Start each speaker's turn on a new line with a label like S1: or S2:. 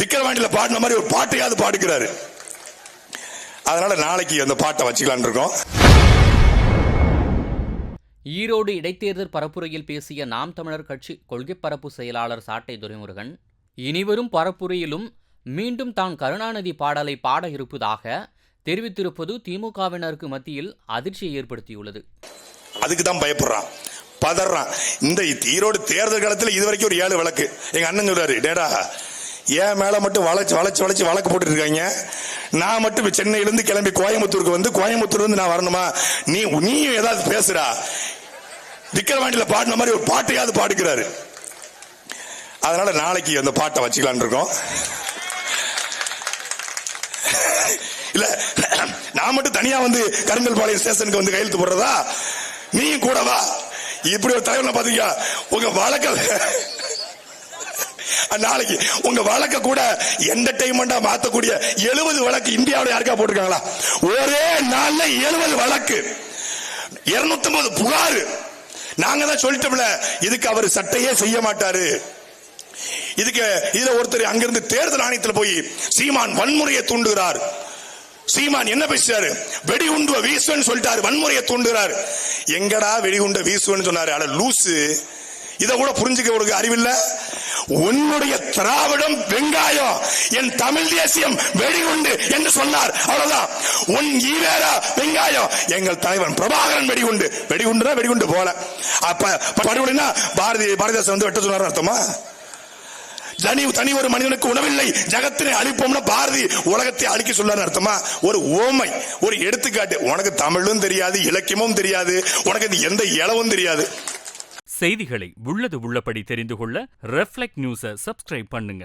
S1: விக்கிரவாண்டியில பாடின மாதிரி ஒரு பாட்டையாவது பாடுகிறாரு. அதனால நாளைக்கு அந்த பாட்டை வச்சுக்கலான் இருக்கோம்.
S2: ஈரோடு இடைத்தேர்தல் பரப்புரையில் பேசிய நாம் தமிழர் கட்சி கொள்கை பரப்பு செயலாளர் சாட்டை துரைமுருகன், இனிவரும் பரப்புரையிலும் மீண்டும் தான் கருணாநிதி பாடலை பாட இருப்பதாக தெரிவித்திருப்பது திமுகவினருக்கு மத்தியில் அதிர்ச்சியை ஏற்படுத்தியுள்ளது.
S1: அதுக்கு தான் பயப்படுறான், பதறான். இந்த ஈரோடு தேர்தல் காலத்தில் இதுவரைக்கும் ஒரு 7 வழக்கு. எங்க அண்ணன் சொல்றாரு, டேடா ஏன் மேல மட்டும் வளைச்சு வளைச்சு வளைச்சு வழக்கு போட்டு இருக்காங்க, நான் மட்டும் சென்னையிலிருந்து கிளம்பி கோயம்புத்தூருக்கு வந்து கோயம்புத்தூர் வந்து நான் வரணுமா? நீ ஏதாவது பேசுறா? விக்கிரவாண்டியில பாடின மாதிரி ஒரு பாட்டையாவது பாடுகிறாரு. அதனால நாளைக்கு அந்த பாட்டை வச்சுக்கலான் இருக்கோம். இல்ல நான் மட்டும் தனியா வந்து கருங்கல்பாளையம் ஸ்டேஷனுக்கு வந்து கையெழுத்து போடுறதா? நீயும் கூட வா. இப்படி ஒரு தலைவனை பாத்தீங்க, உங்க வழக்க நாளைக்கு உங்க வழக்க கூட என்டர்டைன்மெண்டா மாத்தக்கூடிய 70 வழக்கு இந்தியாவில் யாருக்கா போட்டிருக்காங்களா? ஒரே நாள்ல 70 வழக்கு, 250 புகார். நாங்க தான் சொல்லிட்டோம்ல, இதுக்கு அவர் சட்டையே செய்ய மாட்டாரு. இதுல ஒருத்தர் அங்கிருந்து தேர்தல் ஆணையத்தில் போய் சீமான் வன்முறையை தூண்டுகிறார். சீமான் என்ன பேசுறாரு? வெடிகுண்டு வீசுன்னு சொல்லிட்டாரு, வன்முறையை தூண்டுகிறார். எங்கடா வெடிகுண்ட வீசுன்னு சொன்னாரு? அட லூசு, இத கூட புரிஞ்சுக்க ஒரு அறிவில்ல. உன்னுடைய திராவிடம் வெங்காயம், என் தமிழ் தேசியம் வெடிகுண்டு என்று சொன்னார். அவ்வளவுதான். உன் ஈவேரா வெங்காயம், எங்கள் தலைவன் பிரபாகரன் வெடிகுண்டு. வெடிகுண்டுனா வெடிகுண்டு போல. அப்ப படுகொலைனா பாரதிதாசன் வந்து வெட்ட சொன்னார் அர்த்தமா? தனி ஒரு மனிதனுக்கு உணவில்லை, ஜகத்தினை அழிப்போம்னா பாரதி உலகத்தை அழிக்க சொல்லான்னு அர்த்தமா? ஒரு ஓமை, ஒரு எடுத்துக்காட்டு. உனக்கு தமிழும் தெரியாது, இலக்கியமும் தெரியாது, உனக்கு எந்த இளவும் தெரியாது.
S3: செய்திகளை உள்ளது உள்ளபடி தெரிந்து கொள்ள ரெஃப்ளெக்ட் நியூஸை சப்ஸ்கிரைப் பண்ணுங்க.